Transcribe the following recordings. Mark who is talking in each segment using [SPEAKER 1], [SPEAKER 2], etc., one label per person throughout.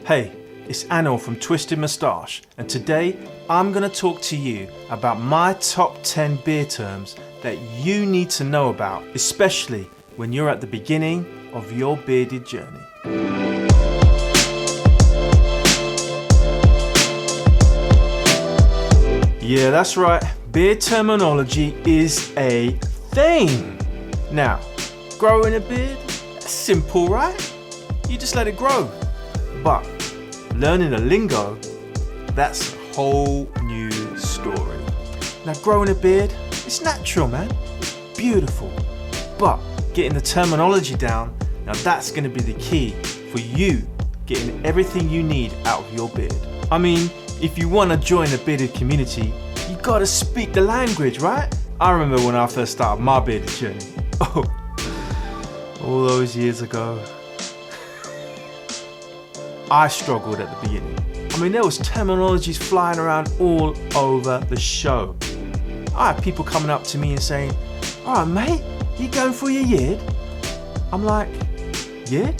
[SPEAKER 1] Hey, it's Anil from Twisted Moustache, and today I'm going to talk to you about my top 10 beard terms that you need to know about, especially when you're at the beginning of your bearded journey. Yeah, that's right, beard terminology is a thing. Now, growing a beard, that's simple, right? You just let it grow. But learning a lingo, that's a whole new story. Now, growing a beard, it's natural, man. It's beautiful. But getting the terminology down, now that's going to be the key for you getting everything you need out of your beard. I mean, if you want to join the bearded community, you got to speak the language, right? I remember when I first started my bearded journey. Oh, all those years ago. I struggled at the beginning. I mean, there was terminologies flying around all over the show. I had people coming up to me and saying, "Alright mate, you going for your yid?" I'm like, "Yid?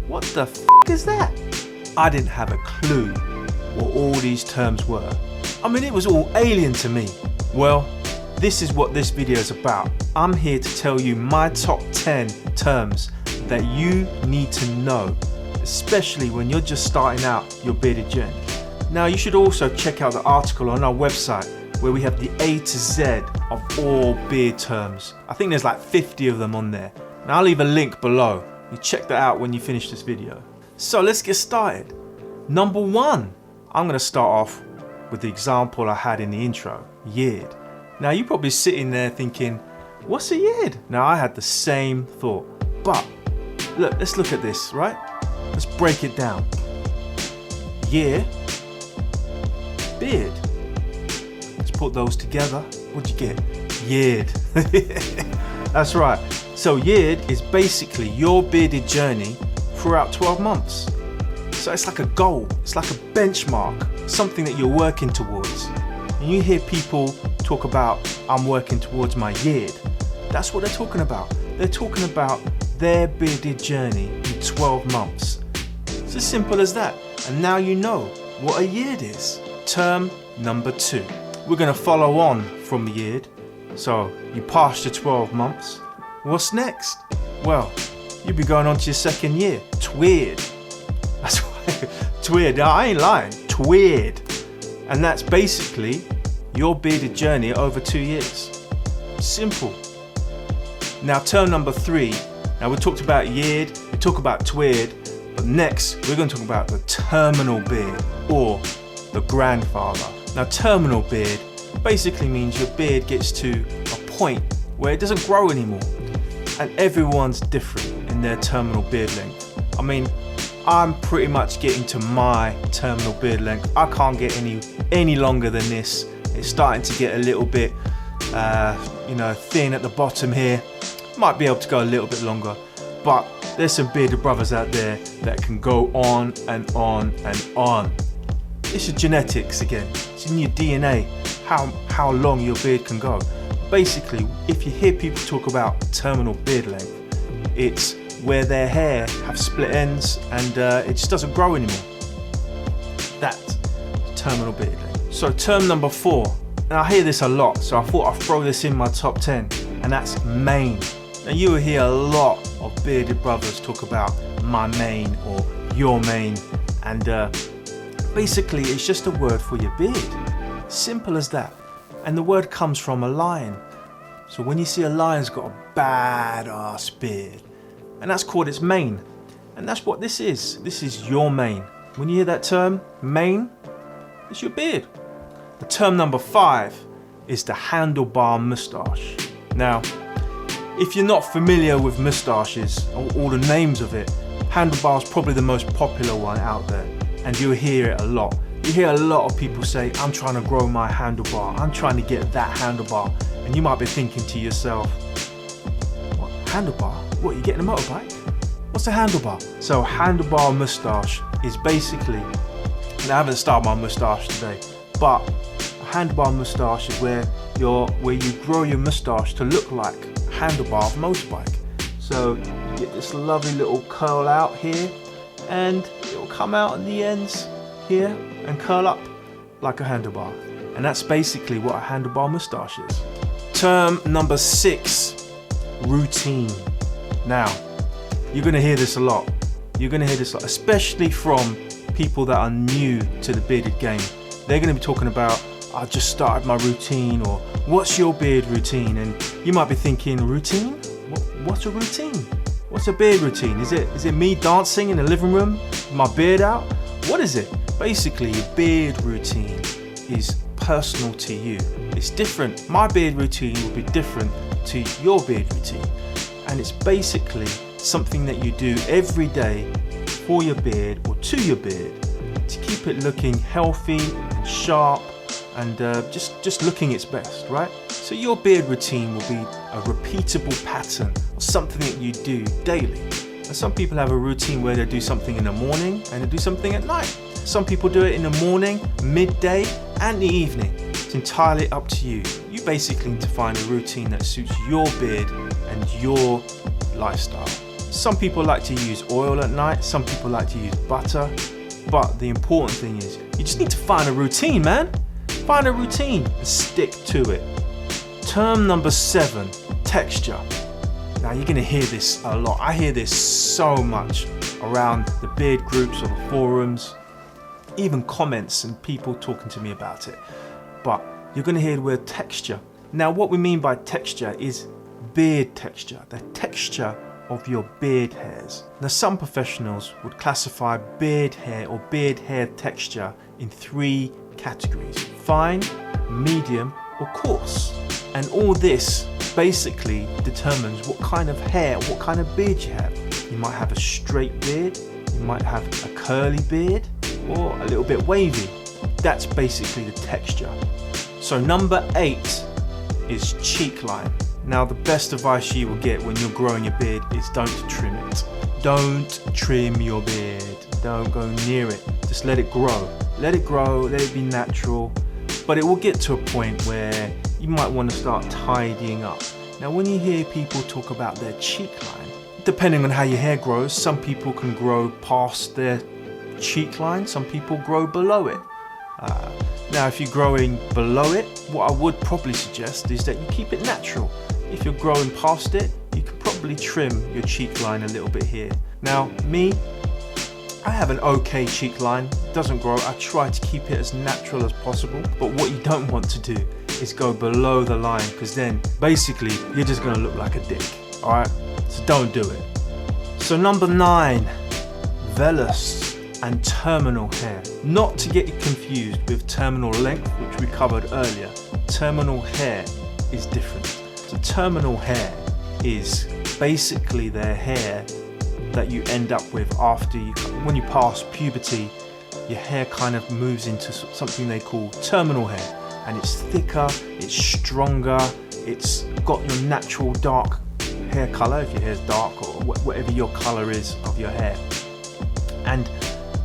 [SPEAKER 1] What the f*** is that?" I didn't have a clue what all these terms were. I mean, it was all alien to me. Well, this is what this video is about. I'm here to tell you my top 10 terms that you need to know, especially when you're just starting out your bearded journey. Now, you should also check out the article on our website where we have the A to Z of all beard terms. I think there's like 50 of them on there. And I'll leave a link below. You check that out when you finish this video. So let's get started. Number 1, I'm going to start off with the example I had in the intro, yid. Now, you're probably sitting there thinking, what's a yid? Now, I had the same thought. But look, let's look at this, right? Let's break it down. Year, beard. Let's put those together. What'd you get? Yid. That's right. So yid is basically your bearded journey throughout 12 months. So it's like a goal. It's like a benchmark, something that you're working towards. And you hear people talk about, I'm working towards my yid. That's what they're talking about. They're talking about their bearded journey in 12 months. It's as simple as that. And now you know what a yid is. Term number 2. We're going to follow on from the yid. So you passed your 12 months. What's next? Well, you'll be going on to your second year. Tweed. That's right. Tweed. I ain't lying. Tweed. And that's basically your bearded journey over 2 years. Simple. Now, term number 3. Now, we talked about yid, we talked about tweed, but next we're going to talk about the terminal beard or the grandfather. Now, terminal beard basically means your beard gets to a point where it doesn't grow anymore, and everyone's different in their terminal beard length. I mean, I'm pretty much getting to my terminal beard length. I can't get any longer than this. It's starting to get a little bit, thin at the bottom here. Might be able to go a little bit longer, but there's some bearded brothers out there that can go on and on and on. It's your genetics again. It's in your DNA how long your beard can go. Basically, if you hear people talk about terminal beard length, it's where their hair have split ends and it just doesn't grow anymore. That's terminal beard length. So term number 4, and I hear this a lot, so I thought I'd throw this in my top 10, and that's mane. Now, you will hear a lot of bearded brothers talk about my mane or your mane, and basically it's just a word for your beard. Simple as that. And the word comes from a lion. So when you see a lion's got a badass beard, and that's called its mane. And that's what this is. This is your mane. When you hear that term, mane, it's your beard. The term number 5 is the handlebar moustache. Now, if you're not familiar with moustaches or all the names of it, handlebar is probably the most popular one out there, and you'll hear it a lot. You hear a lot of people say, I'm trying to grow my handlebar, I'm trying to get that handlebar, and you might be thinking to yourself, what, handlebar? What, you getting a motorbike? What's a handlebar? So handlebar moustache is basically, and I haven't started my moustache today, but a handlebar moustache is where you grow your moustache to look like handlebar of a motorbike. So you get this lovely little curl out here, and it will come out at the ends here and curl up like a handlebar. And that's basically what a handlebar moustache is. Term number 6, routine. Now, you're gonna hear this a lot. You're gonna hear this a lot, especially from people that are new to the bearded game. They're gonna be talking about, I just started my routine, or what's your beard routine? And you might be thinking, routine? What's a routine? What's a beard routine? Is it me dancing in the living room with my beard out? What is it? Basically, a beard routine is personal to you. It's different. My beard routine will be different to your beard routine. And it's basically something that you do every day for your beard or to your beard to keep it looking healthy and sharp and just looking its best, right? So your beard routine will be a repeatable pattern or something that you do daily. And some people have a routine where they do something in the morning and they do something at night. Some people do it in the morning, midday, and the evening. It's entirely up to you. You basically need to find a routine that suits your beard and your lifestyle. Some people like to use oil at night, some people like to use butter, but the important thing is you just need to find a routine, man. Find a routine and stick to it. Term number 7, texture. Now you're gonna hear this a lot. I hear this so much around the beard groups or the forums, even comments and people talking to me about it. But you're gonna hear the word texture. Now what we mean by texture is beard texture, the texture of your beard hairs. Now some professionals would classify beard hair or beard hair texture in 3 categories: fine, medium, or coarse. And all this basically determines what kind of hair, what kind of beard you have. You might have a straight beard, you might have a curly beard, or a little bit wavy. That's basically the texture. So number 8 is cheek line. Now the best advice you will get when you're growing your beard is don't trim it. Don't trim your beard. Don't go near it. Just let it grow. Let it grow, let it be natural. But it will get to a point where you might want to start tidying up. Now when you hear people talk about their cheek line, depending on how your hair grows, some people can grow past their cheek line, some people grow below it. Now if you're growing below it, what I would probably suggest is that you keep it natural. If you're growing past it, you can probably trim your cheek line a little bit here. Now me, I have an okay cheek line, doesn't grow. I try to keep it as natural as possible, but what you don't want to do is go below the line, because then basically you're just going to look like a dick. Alright, so don't do it. So number 9, vellus and terminal hair. Not to get you confused with terminal length, which we covered earlier. Terminal hair is different. So terminal hair is basically the hair that you end up with after when you pass puberty. Your hair kind of moves into something they call terminal hair, and it's thicker, it's stronger, it's got your natural dark hair color if your hair's dark, or whatever your color is of your hair. And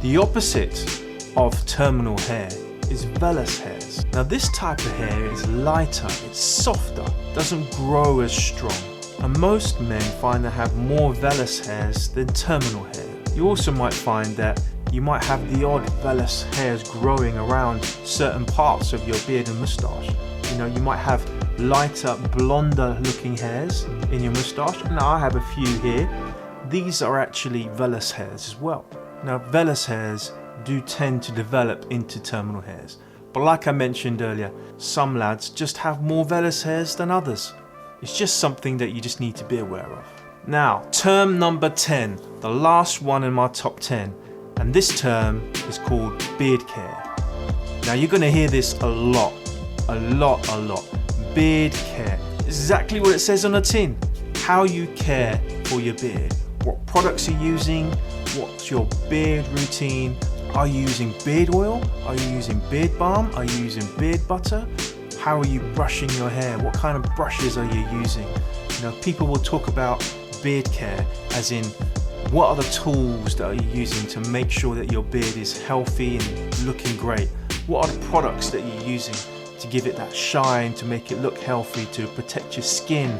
[SPEAKER 1] the opposite of terminal hair is vellus hairs. Now this type of hair is lighter, it's softer, doesn't grow as strong. And most men find they have more vellus hairs than terminal hair. You also might find that you might have the odd vellus hairs growing around certain parts of your beard and moustache. You know, you might have lighter, blonder looking hairs in your moustache. Now I have a few here. These are actually vellus hairs as well. Now vellus hairs do tend to develop into terminal hairs. But like I mentioned earlier, some lads just have more vellus hairs than others. It's just something that you just need to be aware of. Now, term number 10, the last one in my top 10. And this term is called beard care. Now you're going to hear this a lot. Beard care. Exactly what it says on the tin. How you care for your beard. What products you're using. What's your beard routine. Are you using beard oil? Are you using beard balm? Are you using beard butter? How are you brushing your hair? What kind of brushes are you using? You know, people will talk about beard care as in what are the tools that are you using to make sure that your beard is healthy and looking great? What are the products that you're using to give it that shine, to make it look healthy, to protect your skin,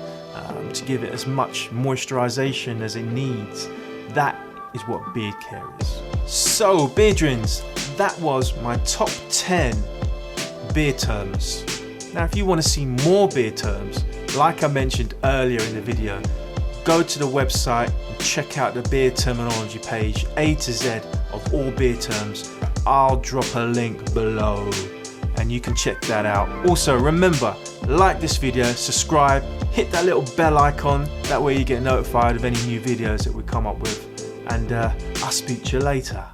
[SPEAKER 1] to give it as much moisturization as it needs? That is what beard care is. So beardrins, that was my top 10 beard terms. Now if you want to see more beard terms, like I mentioned earlier in the video, go to the website and check out the beard terminology page, A to Z of all beard terms. I'll drop a link below and you can check that out. Also remember, like this video, subscribe, hit that little bell icon, that way you get notified of any new videos that we come up with, and I'll speak to you later.